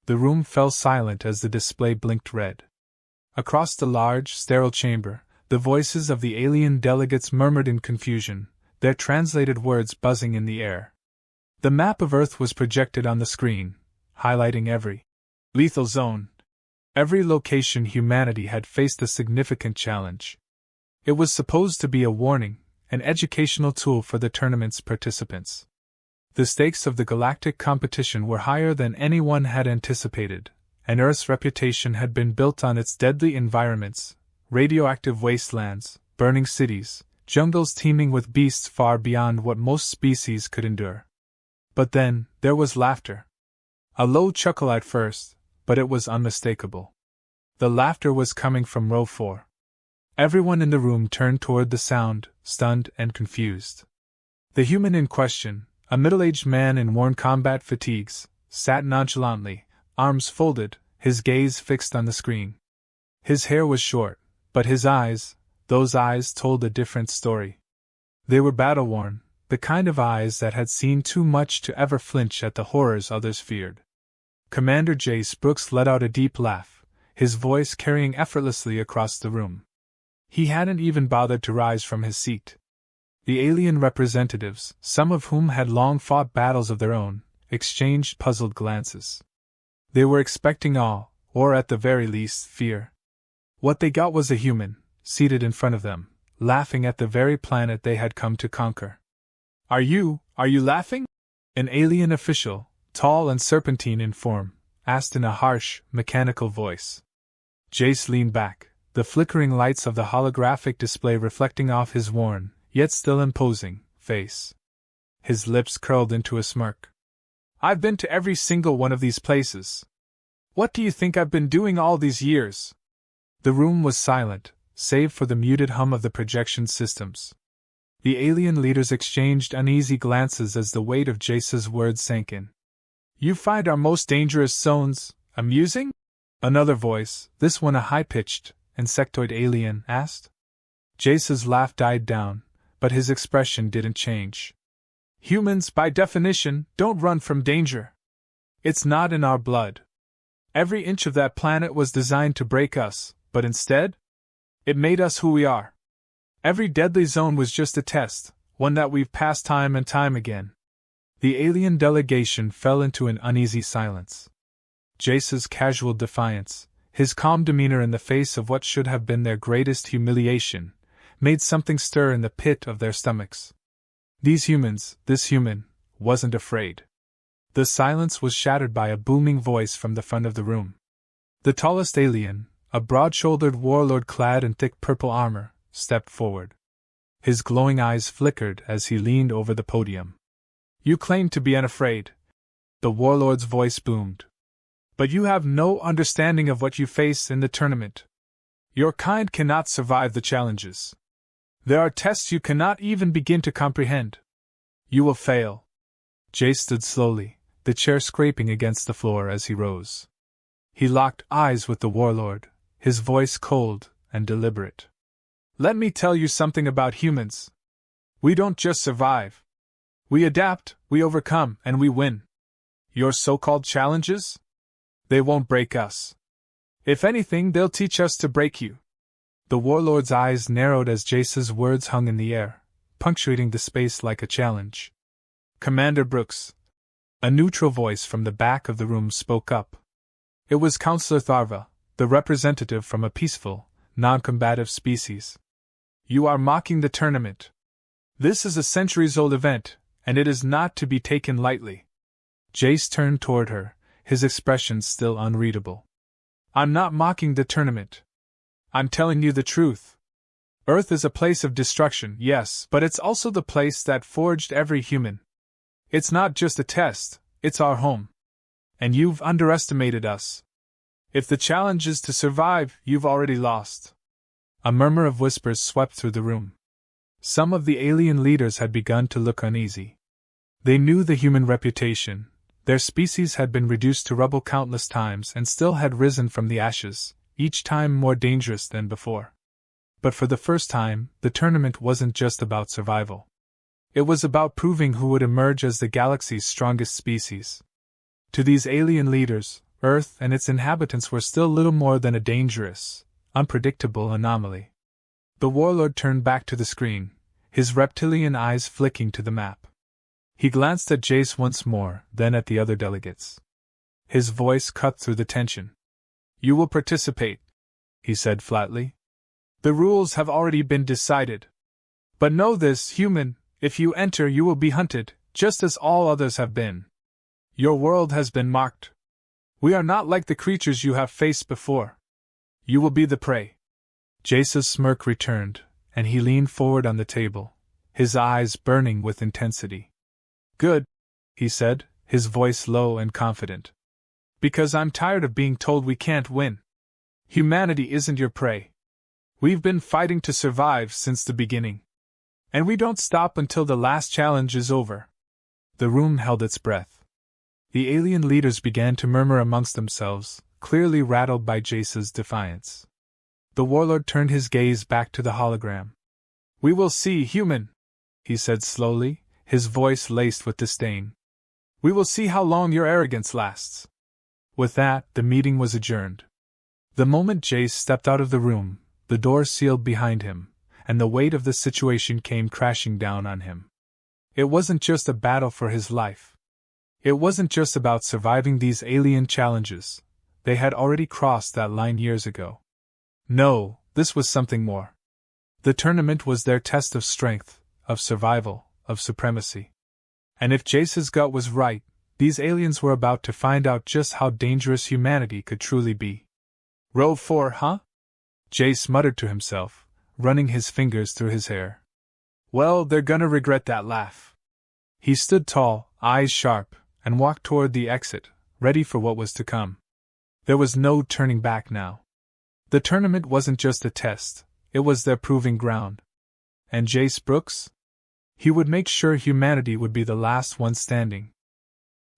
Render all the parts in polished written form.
The room fell silent as the display blinked red. Across the large, sterile chamber, the voices of the alien delegates murmured in confusion, their translated words buzzing in the air. The map of Earth was projected on the screen, highlighting every lethal zone, every location humanity had faced a significant challenge. It was supposed to be a warning, an educational tool for the tournament's participants. The stakes of the galactic competition were higher than anyone had anticipated, and Earth's reputation had been built on its deadly environments, radioactive wastelands, burning cities, jungles teeming with beasts far beyond what most species could endure. But then, there was laughter. A low chuckle at first, but it was unmistakable. The laughter was coming from row 4. Everyone in the room turned toward the sound, stunned and confused. The human in question, a middle-aged man in worn combat fatigues, sat nonchalantly, arms folded, his gaze fixed on the screen. His hair was short, but his eyes, those eyes told a different story. They were battle-worn, the kind of eyes that had seen too much to ever flinch at the horrors others feared. Commander Jace Brooks let out a deep laugh, his voice carrying effortlessly across the room. He hadn't even bothered to rise from his seat. The alien representatives, some of whom had long fought battles of their own, exchanged puzzled glances. They were expecting awe, or at the very least, fear. What they got was a human, seated in front of them, laughing at the very planet they had come to conquer. Are you laughing? An alien official, tall and serpentine in form, asked in a harsh, mechanical voice. Jace leaned back, the flickering lights of the holographic display reflecting off his worn, yet still imposing, face. His lips curled into a smirk. I've been to every single one of these places. What do you think I've been doing all these years? The room was silent, save for the muted hum of the projection systems. The alien leaders exchanged uneasy glances as the weight of Jace's words sank in. You find our most dangerous zones amusing? Another voice, this one a high-pitched, insectoid alien, asked. Jace's laugh died down, but his expression didn't change. Humans, by definition, don't run from danger. It's not in our blood. Every inch of that planet was designed to break us, but instead, it made us who we are. Every deadly zone was just a test, one that we've passed time and time again. The alien delegation fell into an uneasy silence. Jace's casual defiance, his calm demeanor in the face of what should have been their greatest humiliation, made something stir in the pit of their stomachs. This human, wasn't afraid. The silence was shattered by a booming voice from the front of the room. The tallest alien, a broad-shouldered warlord clad in thick purple armor, stepped forward. His glowing eyes flickered as he leaned over the podium. You claim to be unafraid. The warlord's voice boomed. But you have no understanding of what you face in the tournament. Your kind cannot survive the challenges. There are tests you cannot even begin to comprehend. You will fail. Jace stood slowly, the chair scraping against the floor as he rose. He locked eyes with the warlord, his voice cold and deliberate. Let me tell you something about humans. We don't just survive. We adapt, we overcome, and we win. Your so-called challenges? They won't break us. If anything, they'll teach us to break you. The warlord's eyes narrowed as Jace's words hung in the air, punctuating the space like a challenge. Commander Brooks. A neutral voice from the back of the room spoke up. It was Counselor Tharva, the representative from a peaceful, non-combative species. You are mocking the tournament. This is a centuries-old event, and it is not to be taken lightly. Jace turned toward her, his expression still unreadable. I'm not mocking the tournament. I'm telling you the truth. Earth is a place of destruction, yes, but it's also the place that forged every human. It's not just a test, it's our home. And you've underestimated us. If the challenge is to survive, you've already lost. A murmur of whispers swept through the room. Some of the alien leaders had begun to look uneasy. They knew the human reputation. Their species had been reduced to rubble countless times and still had risen from the ashes, each time more dangerous than before. But for the first time, the tournament wasn't just about survival. It was about proving who would emerge as the galaxy's strongest species. To these alien leaders, Earth and its inhabitants were still little more than a dangerous, unpredictable anomaly. The warlord turned back to the screen, his reptilian eyes flicking to the map. He glanced at Jace once more, then at the other delegates. His voice cut through the tension. "You will participate," he said flatly. "The rules have already been decided. But know this, human, if you enter you will be hunted, just as all others have been. Your world has been marked. We are not like the creatures you have faced before. You will be the prey." Jace's smirk returned, and he leaned forward on the table, his eyes burning with intensity. "Good," he said, his voice low and confident. "Because I'm tired of being told we can't win. Humanity isn't your prey. We've been fighting to survive since the beginning. And we don't stop until the last challenge is over." The room held its breath. The alien leaders began to murmur amongst themselves, clearly rattled by Jace's defiance. The warlord turned his gaze back to the hologram. "We will see, human," he said slowly, his voice laced with disdain. "We will see how long your arrogance lasts." With that, the meeting was adjourned. The moment Jace stepped out of the room, the door sealed behind him, and the weight of the situation came crashing down on him. It wasn't just a battle for his life. It wasn't just about surviving these alien challenges. They had already crossed that line years ago. No, this was something more. The tournament was their test of strength, of survival, of supremacy. And if Jace's gut was right, these aliens were about to find out just how dangerous humanity could truly be. "Row 4, huh?" Jace muttered to himself, running his fingers through his hair. "Well, they're gonna regret that laugh." He stood tall, eyes sharp, and walked toward the exit, ready for what was to come. There was no turning back now. The tournament wasn't just a test, it was their proving ground. And Jace Brooks? He would make sure humanity would be the last one standing.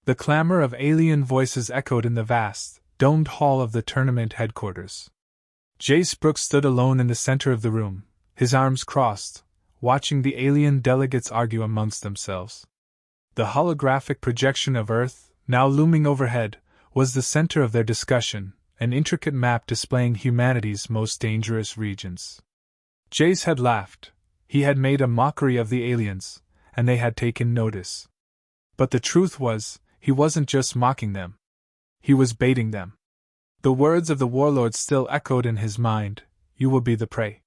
The clamor of alien voices echoed in the vast, domed hall of the tournament headquarters. Jace Brooks stood alone in the center of the room, his arms crossed, watching the alien delegates argue amongst themselves. The holographic projection of Earth, now looming overhead, was the center of their discussion, an intricate map displaying humanity's most dangerous regions. Jace had laughed. He had made a mockery of the aliens, and they had taken notice. But the truth was, he wasn't just mocking them. He was baiting them. The words of the warlord still echoed in his mind, "You will be the prey."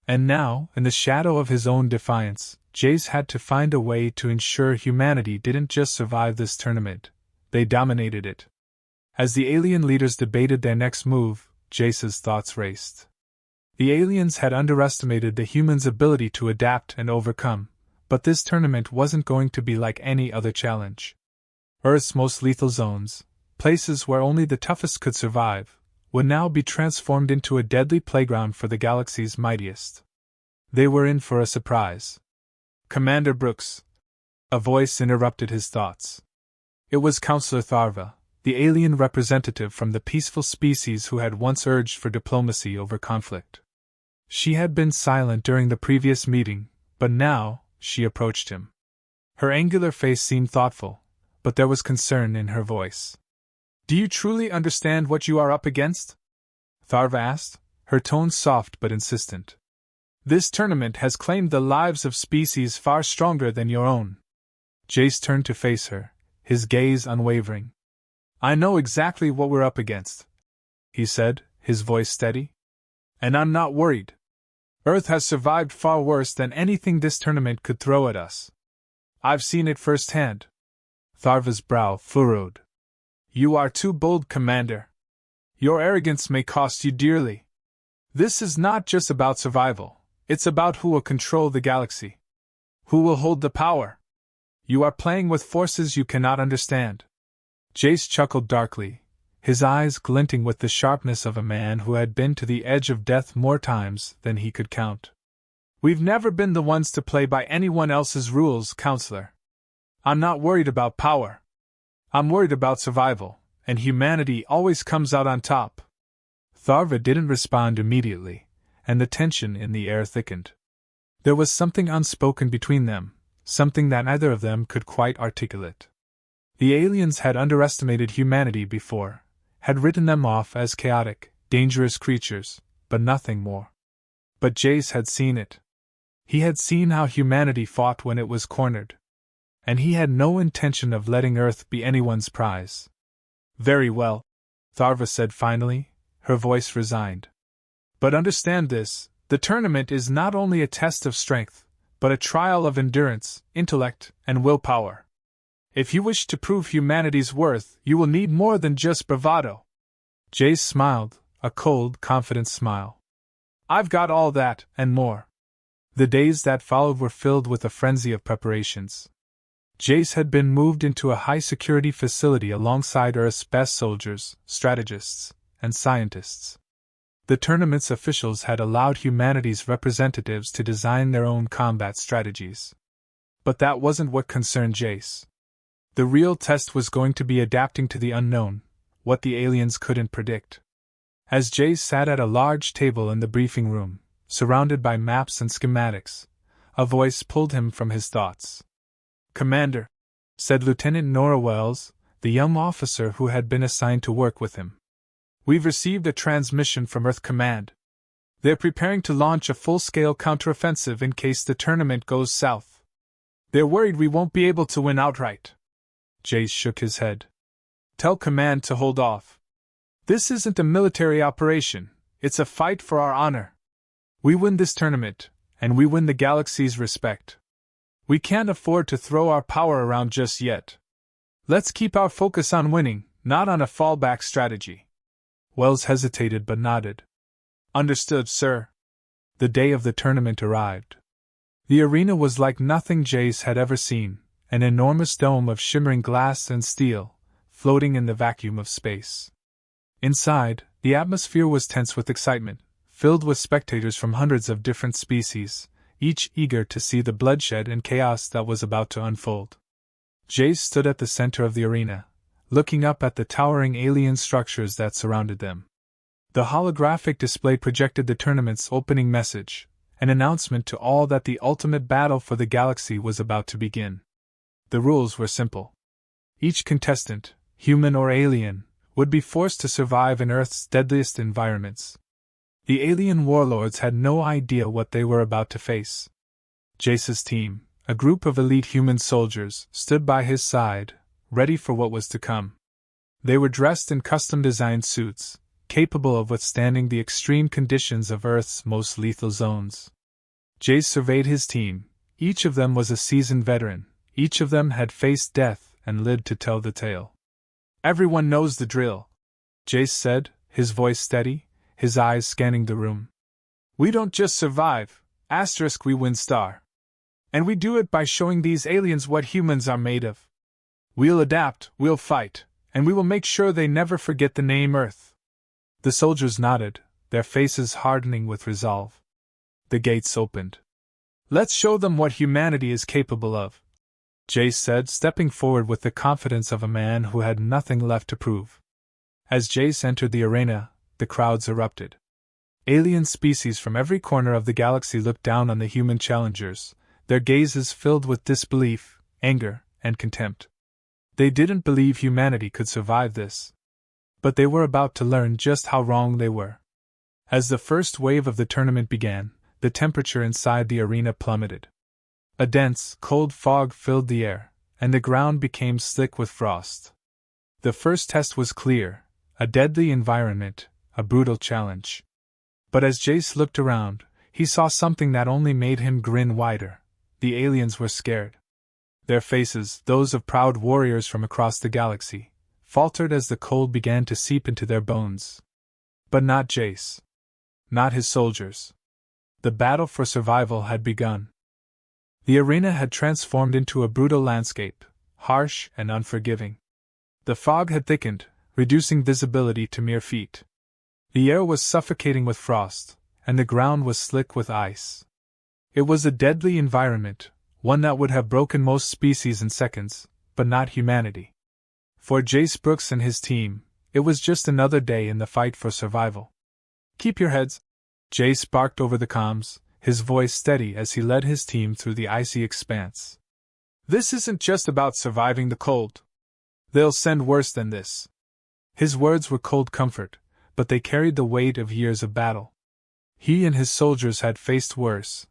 And now, in the shadow of his own defiance, Jace had to find a way to ensure humanity didn't just survive this tournament, they dominated it. As the alien leaders debated their next move, Jace's thoughts raced. The aliens had underestimated the humans' ability to adapt and overcome, but this tournament wasn't going to be like any other challenge. Earth's most lethal zones, places where only the toughest could survive, would now be transformed into a deadly playground for the galaxy's mightiest. They were in for a surprise. "Commander Brooks," a voice interrupted his thoughts. It was Counselor Tharva, the alien representative from the peaceful species who had once urged for diplomacy over conflict. She had been silent during the previous meeting, but now, she approached him. Her angular face seemed thoughtful, but there was concern in her voice. "Do you truly understand what you are up against?" Tharva asked, her tone soft but insistent. "This tournament has claimed the lives of species far stronger than your own." Jace turned to face her, his gaze unwavering. "I know exactly what we're up against," he said, his voice steady. "And I'm not worried. Earth has survived far worse than anything this tournament could throw at us. I've seen it firsthand." Tharva's brow furrowed. "You are too bold, Commander. Your arrogance may cost you dearly. This is not just about survival, it's about who will control the galaxy. Who will hold the power. You are playing with forces you cannot understand." Jace chuckled darkly, his eyes glinting with the sharpness of a man who had been to the edge of death more times than he could count. "We've never been the ones to play by anyone else's rules, Counselor. I'm not worried about power. I'm worried about survival, and humanity always comes out on top." Tharva didn't respond immediately, and the tension in the air thickened. There was something unspoken between them, something that neither of them could quite articulate. The aliens had underestimated humanity before, had written them off as chaotic, dangerous creatures, but nothing more. But Jace had seen it. He had seen how humanity fought when it was cornered. And he had no intention of letting Earth be anyone's prize. Very well, Tharva said finally, her voice resigned. But understand this, the tournament is not only a test of strength, but a trial of endurance, intellect, and willpower. If you wish to prove humanity's worth, you will need more than just bravado. Jace smiled, a cold, confident smile. I've got all that, and more. The days that followed were filled with a frenzy of preparations. Jace had been moved into a high-security facility alongside Earth's best soldiers, strategists, and scientists. The tournament's officials had allowed humanity's representatives to design their own combat strategies. But that wasn't what concerned Jace. The real test was going to be adapting to the unknown, what the aliens couldn't predict. As Jace sat at a large table in the briefing room, surrounded by maps and schematics, a voice pulled him from his thoughts. "Commander," said Lieutenant Nora Wells, the young officer who had been assigned to work with him. "We've received a transmission from Earth Command. They're preparing to launch a full-scale counteroffensive in case the tournament goes south. They're worried we won't be able to win outright." Jace shook his head. "Tell Command to hold off. This isn't a military operation, it's a fight for our honor. We win this tournament, and we win the galaxy's respect. We can't afford to throw our power around just yet. Let's keep our focus on winning, not on a fallback strategy." Wells hesitated but nodded. "Understood, sir." The day of the tournament arrived. The arena was like nothing Jace had ever seen, an enormous dome of shimmering glass and steel, floating in the vacuum of space. Inside, the atmosphere was tense with excitement, filled with spectators from hundreds of different species, each eager to see the bloodshed and chaos that was about to unfold. Jace stood at the center of the arena, looking up at the towering alien structures that surrounded them. The holographic display projected the tournament's opening message, an announcement to all that the ultimate battle for the galaxy was about to begin. The rules were simple. Each contestant, human or alien, would be forced to survive in Earth's deadliest environments. The alien warlords had no idea what they were about to face. Jace's team, a group of elite human soldiers, stood by his side, ready for what was to come. They were dressed in custom-designed suits, capable of withstanding the extreme conditions of Earth's most lethal zones. Jace surveyed his team. Each of them was a seasoned veteran. Each of them had faced death and lived to tell the tale. "Everyone knows the drill," Jace said, his voice steady, his eyes scanning the room. "We don't just survive, we win star. And we do it by showing these aliens what humans are made of. We'll adapt, we'll fight, and we will make sure they never forget the name Earth." The soldiers nodded, their faces hardening with resolve. The gates opened. "Let's show them what humanity is capable of," Jace said, stepping forward with the confidence of a man who had nothing left to prove. As Jace entered the arena, the crowds erupted. Alien species from every corner of the galaxy looked down on the human challengers, their gazes filled with disbelief, anger, and contempt. They didn't believe humanity could survive this. But they were about to learn just how wrong they were. As the first wave of the tournament began, the temperature inside the arena plummeted. A dense, cold fog filled the air, and the ground became slick with frost. The first test was clear, a deadly environment, a brutal challenge. But as Jace looked around, he saw something that only made him grin wider. The aliens were scared. Their faces, those of proud warriors from across the galaxy, faltered as the cold began to seep into their bones. But not Jace. Not his soldiers. The battle for survival had begun. The arena had transformed into a brutal landscape, harsh and unforgiving. The fog had thickened, reducing visibility to mere feet. The air was suffocating with frost, and the ground was slick with ice. It was a deadly environment, one that would have broken most species in seconds, but not humanity. For Jace Brooks and his team, it was just another day in the fight for survival. "Keep your heads," Jace barked over the comms, his voice steady as he led his team through the icy expanse. "This isn't just about surviving the cold. They'll send worse than this. His words were cold comfort, but they carried the weight of years of battle. He and his soldiers had faced worse,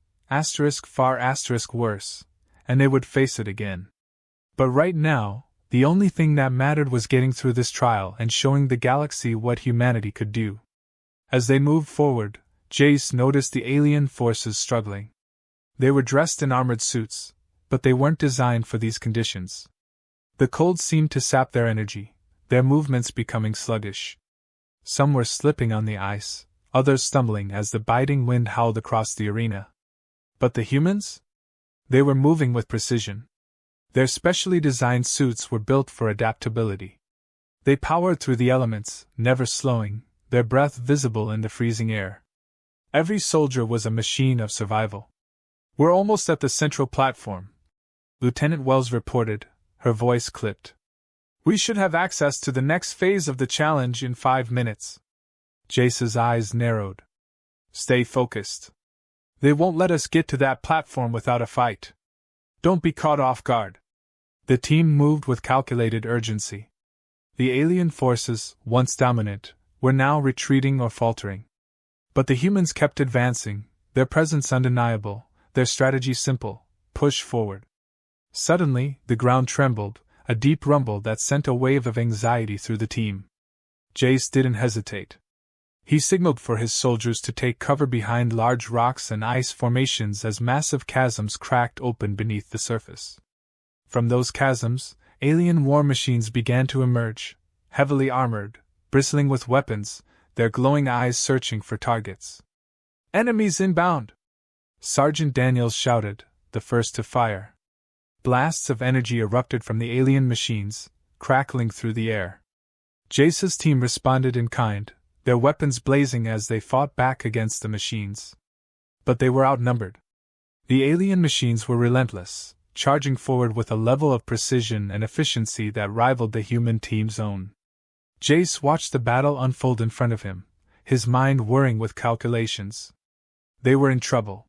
far worse, and they would face it again. But right now, the only thing that mattered was getting through this trial and showing the galaxy what humanity could do. As they moved forward, Jace noticed the alien forces struggling. They were dressed in armored suits, but they weren't designed for these conditions. The cold seemed to sap their energy, their movements becoming sluggish. Some were slipping on the ice, others stumbling as the biting wind howled across the arena. But the humans? They were moving with precision. Their specially designed suits were built for adaptability. They powered through the elements, never slowing, their breath visible in the freezing air. Every soldier was a machine of survival. "We're almost at the central platform," Lieutenant Wells reported, her voice clipped. "We should have access to the next phase of the challenge in 5 minutes. Jace's eyes narrowed. "Stay focused. They won't let us get to that platform without a fight. Don't be caught off guard." The team moved with calculated urgency. The alien forces, once dominant, were now retreating or faltering. But the humans kept advancing, their presence undeniable, their strategy simple: push forward. Suddenly, the ground trembled, a deep rumble that sent a wave of anxiety through the team. Jace didn't hesitate. He signaled for his soldiers to take cover behind large rocks and ice formations as massive chasms cracked open beneath the surface. From those chasms, alien war machines began to emerge, heavily armored, bristling with weapons, their glowing eyes searching for targets. "Enemies inbound!" Sergeant Daniels shouted, the first to fire. Blasts of energy erupted from the alien machines, crackling through the air. Jace's team responded in kind, their weapons blazing as they fought back against the machines. But they were outnumbered. The alien machines were relentless, charging forward with a level of precision and efficiency that rivaled the human team's own. Jace watched the battle unfold in front of him, his mind whirring with calculations. They were in trouble.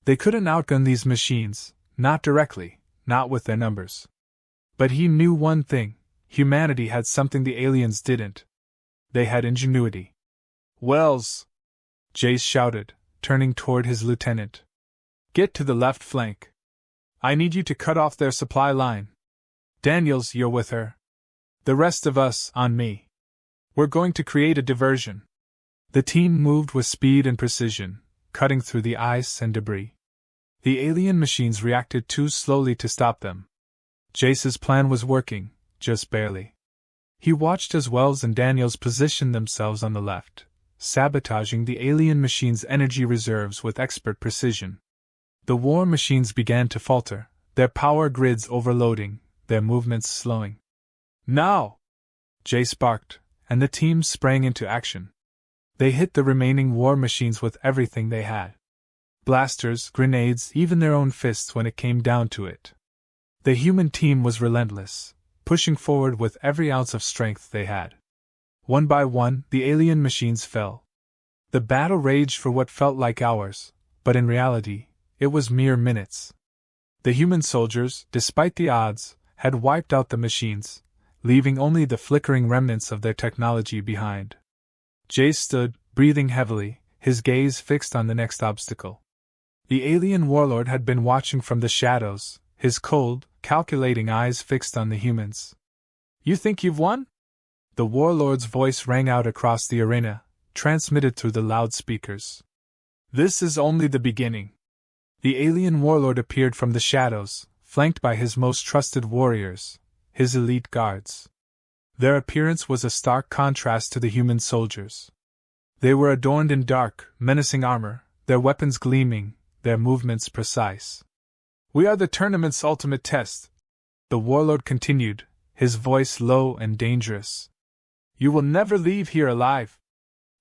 They couldn't outgun these machines, not directly, not with their numbers. But he knew one thing: humanity had something the aliens didn't. They had ingenuity. "Wells!" Jace shouted, turning toward his lieutenant. "Get to the left flank. I need you to cut off their supply line. Daniels, you're with her. The rest of us, on me. We're going to create a diversion." The team moved with speed and precision, cutting through the ice and debris. The alien machines reacted too slowly to stop them. Jace's plan was working, just barely. He watched as Wells and Daniels positioned themselves on the left, sabotaging the alien machines' energy reserves with expert precision. The war machines began to falter, their power grids overloading, their movements slowing. "Now!" Jace barked, and the team sprang into action. They hit the remaining war machines with everything they had. Blasters, grenades, even their own fists when it came down to it. The human team was relentless, pushing forward with every ounce of strength they had. One by one, the alien machines fell. The battle raged for what felt like hours, but in reality, it was mere minutes. The human soldiers, despite the odds, had wiped out the machines, leaving only the flickering remnants of their technology behind. Jace stood, breathing heavily, his gaze fixed on the next obstacle. The alien warlord had been watching from the shadows, his cold, calculating eyes fixed on the humans. "You think you've won?" The warlord's voice rang out across the arena, transmitted through the loudspeakers. "This is only the beginning." The alien warlord appeared from the shadows, flanked by his most trusted warriors, his elite guards. Their appearance was a stark contrast to the human soldiers. They were adorned in dark, menacing armor, their weapons gleaming, their movements precise. "We are the tournament's ultimate test," the warlord continued, his voice low and dangerous. "You will never leave here alive."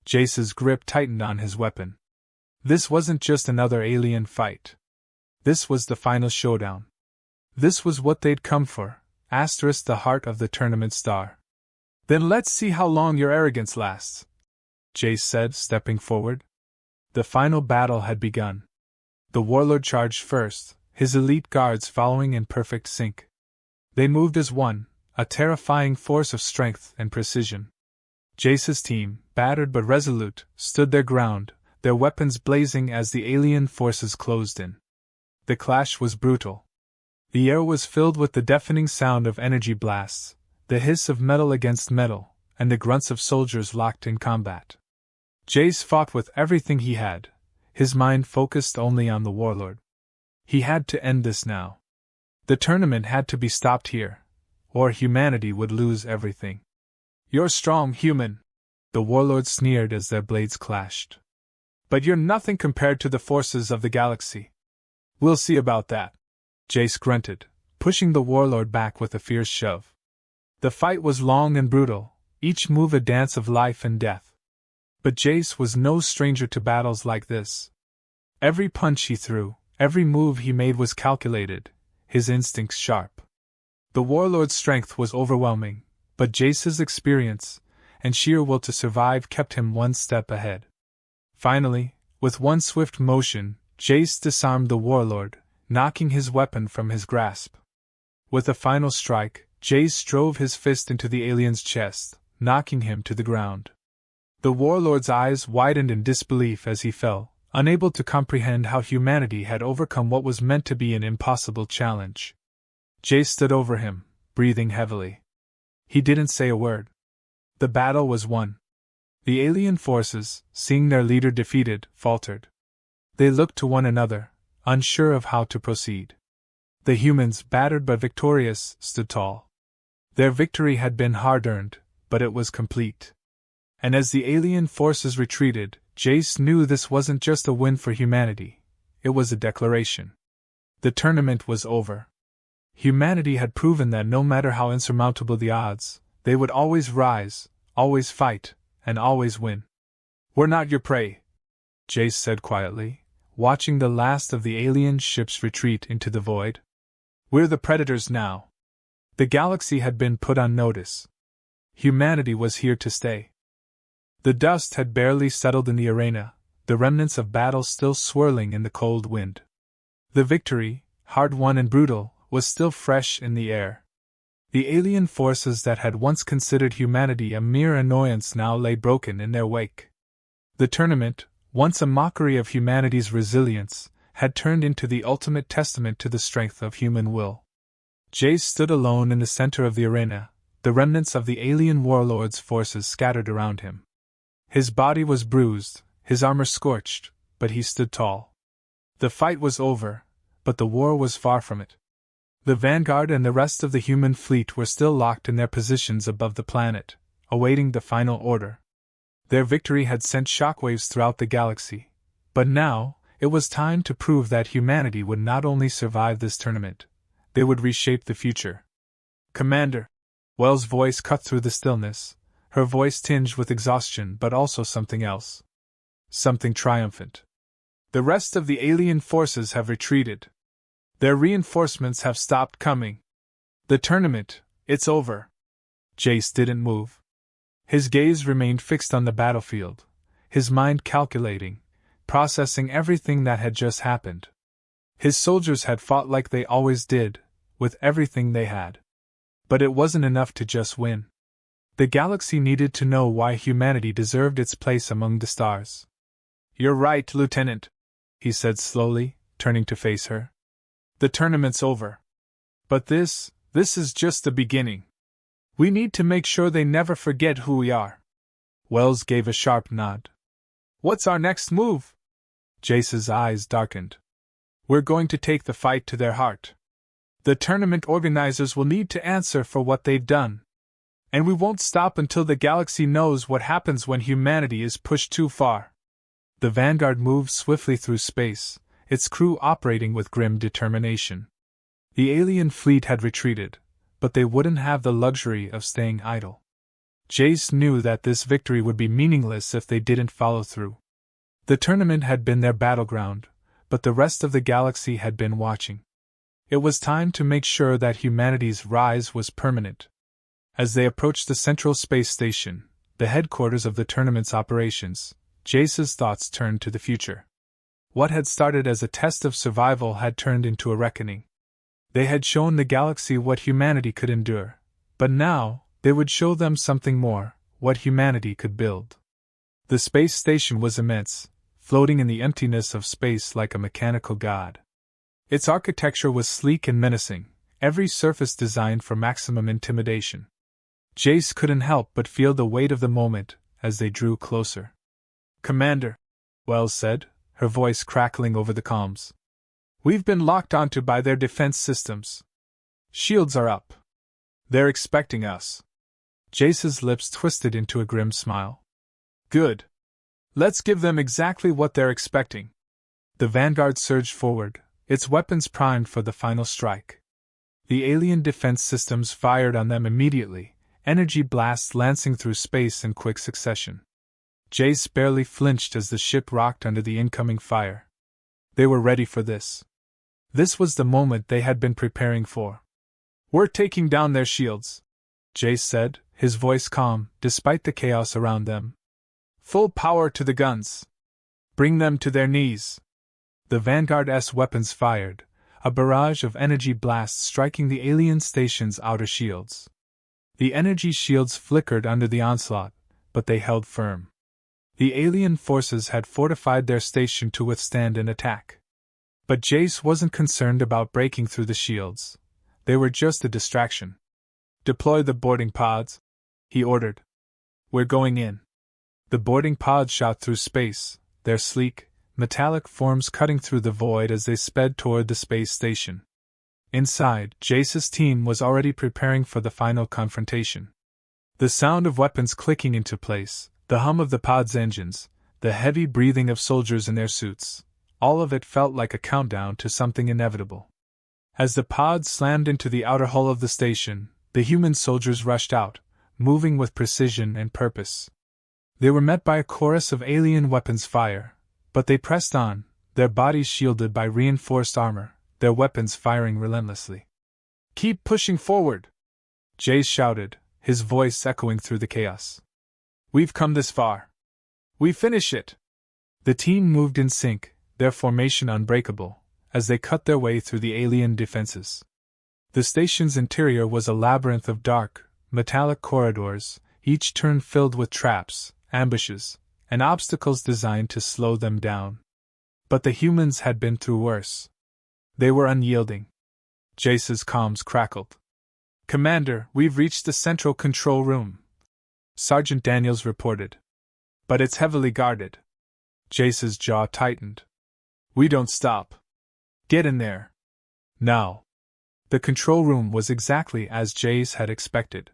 Jace's grip tightened on his weapon. This wasn't just another alien fight. This was the final showdown. This was what they'd come for, the heart of the tournament star. "Then let's see how long your arrogance lasts," Jace said, stepping forward. The final battle had begun. The warlord charged first, his elite guards following in perfect sync. They moved as one, a terrifying force of strength and precision. Jace's team, battered but resolute, stood their ground, their weapons blazing as the alien forces closed in. The clash was brutal. The air was filled with the deafening sound of energy blasts, the hiss of metal against metal, and the grunts of soldiers locked in combat. Jace fought with everything he had, his mind focused only on the warlord. He had to end this now. The tournament had to be stopped here, or humanity would lose everything. "You're strong, human," the warlord sneered as their blades clashed. "But you're nothing compared to the forces of the galaxy." "We'll see about that," Jace grunted, pushing the warlord back with a fierce shove. The fight was long and brutal, each move a dance of life and death. But Jace was no stranger to battles like this. Every punch he threw, every move he made was calculated, his instincts sharp. The warlord's strength was overwhelming, but Jace's experience and sheer will to survive kept him one step ahead. Finally, with one swift motion, Jace disarmed the warlord, knocking his weapon from his grasp. With a final strike, Jace drove his fist into the alien's chest, knocking him to the ground. The warlord's eyes widened in disbelief as he fell, unable to comprehend how humanity had overcome what was meant to be an impossible challenge. Jace stood over him, breathing heavily. He didn't say a word. The battle was won. The alien forces, seeing their leader defeated, faltered. They looked to one another, unsure of how to proceed. The humans, battered but victorious, stood tall. Their victory had been hard-earned, but it was complete. And as the alien forces retreated, Jace knew this wasn't just a win for humanity, it was a declaration. The tournament was over. Humanity had proven that no matter how insurmountable the odds, they would always rise, always fight, and always win. "We're not your prey," Jace said quietly, watching the last of the alien ships retreat into the void. "We're the predators now." The galaxy had been put on notice. Humanity was here to stay. The dust had barely settled in the arena, the remnants of battle still swirling in the cold wind. The victory, hard won and brutal, was still fresh in the air. The alien forces that had once considered humanity a mere annoyance now lay broken in their wake. The tournament, once a mockery of humanity's resilience, had turned into the ultimate testament to the strength of human will. Jace stood alone in the center of the arena, the remnants of the alien warlord's forces scattered around him. His body was bruised, his armor scorched, but he stood tall. The fight was over, but the war was far from it. The vanguard and the rest of the human fleet were still locked in their positions above the planet, awaiting the final order. Their victory had sent shockwaves throughout the galaxy, but now, it was time to prove that humanity would not only survive this tournament, they would reshape the future. "Commander!" Wells' voice cut through the stillness, her voice tinged with exhaustion but also something else. Something triumphant. "The rest of the alien forces have retreated. Their reinforcements have stopped coming. The tournament, it's over." Jace didn't move. His gaze remained fixed on the battlefield, his mind calculating, processing everything that had just happened. His soldiers had fought like they always did, with everything they had. But it wasn't enough to just win. The galaxy needed to know why humanity deserved its place among the stars. "You're right, Lieutenant," he said slowly, turning to face her. "The tournament's over. But this is just the beginning. We need to make sure they never forget who we are." Wells gave a sharp nod. "What's our next move?" Jace's eyes darkened. "We're going to take the fight to their heart. The tournament organizers will need to answer for what they've done. And we won't stop until the galaxy knows what happens when humanity is pushed too far." The Vanguard moved swiftly through space, its crew operating with grim determination. The alien fleet had retreated, but they wouldn't have the luxury of staying idle. Jace knew that this victory would be meaningless if they didn't follow through. The tournament had been their battleground, but the rest of the galaxy had been watching. It was time to make sure that humanity's rise was permanent. As they approached the Central Space Station, the headquarters of the tournament's operations, Jace's thoughts turned to the future. What had started as a test of survival had turned into a reckoning. They had shown the galaxy what humanity could endure, but now, they would show them something more, what humanity could build. The space station was immense, floating in the emptiness of space like a mechanical god. Its architecture was sleek and menacing, every surface designed for maximum intimidation. Jace couldn't help but feel the weight of the moment as they drew closer. "Commander," Wells said, her voice crackling over the comms. "We've been locked onto by their defense systems. Shields are up. They're expecting us." Jace's lips twisted into a grim smile. "Good. Let's give them exactly what they're expecting." The Vanguard surged forward, its weapons primed for the final strike. The alien defense systems fired on them immediately, energy blasts lancing through space in quick succession. Jace barely flinched as the ship rocked under the incoming fire. They were ready for this. This was the moment they had been preparing for. "We're taking down their shields," Jace said, his voice calm, despite the chaos around them. "Full power to the guns. Bring them to their knees." The Vanguard's weapons fired, a barrage of energy blasts striking the alien station's outer shields. The energy shields flickered under the onslaught, but they held firm. The alien forces had fortified their station to withstand an attack. But Jace wasn't concerned about breaking through the shields. They were just a distraction. "Deploy the boarding pods," he ordered. "We're going in." The boarding pods shot through space, their sleek, metallic forms cutting through the void as they sped toward the space station. Inside, Jace's team was already preparing for the final confrontation. The sound of weapons clicking into place, the hum of the pod's engines, the heavy breathing of soldiers in their suits, all of it felt like a countdown to something inevitable. As the pods slammed into the outer hull of the station, the human soldiers rushed out, moving with precision and purpose. They were met by a chorus of alien weapons fire, but they pressed on, their bodies shielded by reinforced armor, their weapons firing relentlessly. "Keep pushing forward!" Jace shouted, his voice echoing through the chaos. "We've come this far. We finish it!" The team moved in sync, their formation unbreakable, as they cut their way through the alien defenses. The station's interior was a labyrinth of dark, metallic corridors, each turn filled with traps, ambushes, and obstacles designed to slow them down. But the humans had been through worse. They were unyielding. Jace's comms crackled. "Commander, we've reached the central control room," Sergeant Daniels reported. "But it's heavily guarded." Jace's jaw tightened. "We don't stop. Get in there. Now." The control room was exactly as Jace had expected.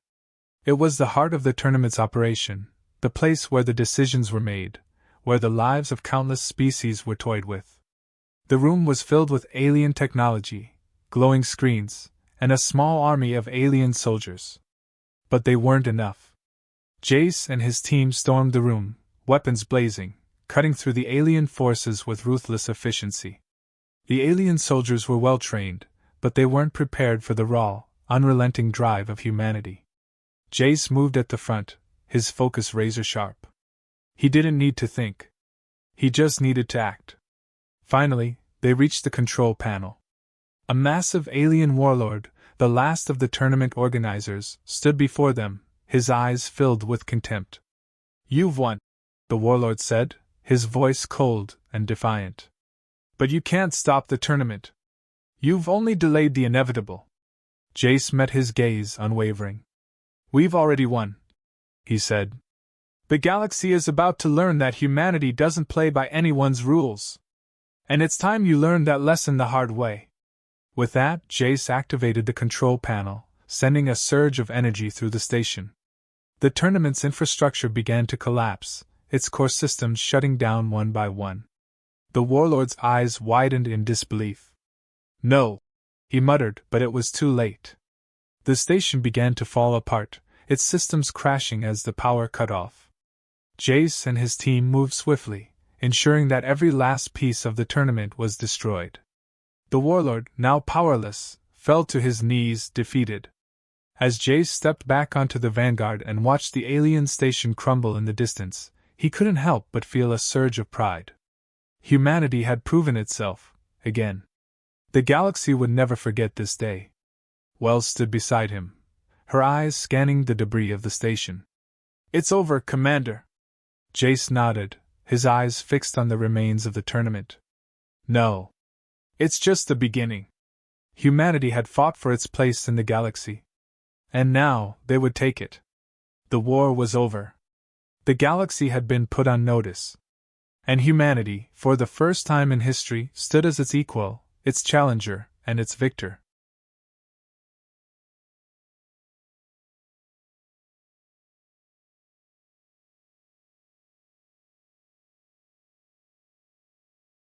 It was the heart of the tournament's operation, the place where the decisions were made, where the lives of countless species were toyed with. The room was filled with alien technology, glowing screens, and a small army of alien soldiers. But they weren't enough. Jace and his team stormed the room, weapons blazing, cutting through the alien forces with ruthless efficiency. The alien soldiers were well trained, but they weren't prepared for the raw, unrelenting drive of humanity. Jace moved at the front, his focus razor-sharp. He didn't need to think. He just needed to act. Finally, they reached the control panel. A massive alien warlord, the last of the tournament organizers, stood before them, his eyes filled with contempt. "You've won," the warlord said, his voice cold and defiant. "But you can't stop the tournament. You've only delayed the inevitable." Jace met his gaze unwavering. "We've already won," he said. "The galaxy is about to learn that humanity doesn't play by anyone's rules. And it's time you learned that lesson the hard way." With that, Jace activated the control panel, sending a surge of energy through the station. The tournament's infrastructure began to collapse, its core systems shutting down one by one. The warlord's eyes widened in disbelief. "No," he muttered, but it was too late. The station began to fall apart, its systems crashing as the power cut off. Jace and his team moved swiftly, ensuring that every last piece of the tournament was destroyed. The warlord, now powerless, fell to his knees, defeated. As Jace stepped back onto the Vanguard and watched the alien station crumble in the distance, he couldn't help but feel a surge of pride. Humanity had proven itself, again. The galaxy would never forget this day. Wells stood beside him, her eyes scanning the debris of the station. It's over, Commander. Jace nodded, his eyes fixed on the remains of the tournament. No. It's just the beginning. Humanity had fought for its place in the galaxy. And now, they would take it. The war was over. The galaxy had been put on notice. And humanity, for the first time in history, stood as its equal, its challenger, and its victor.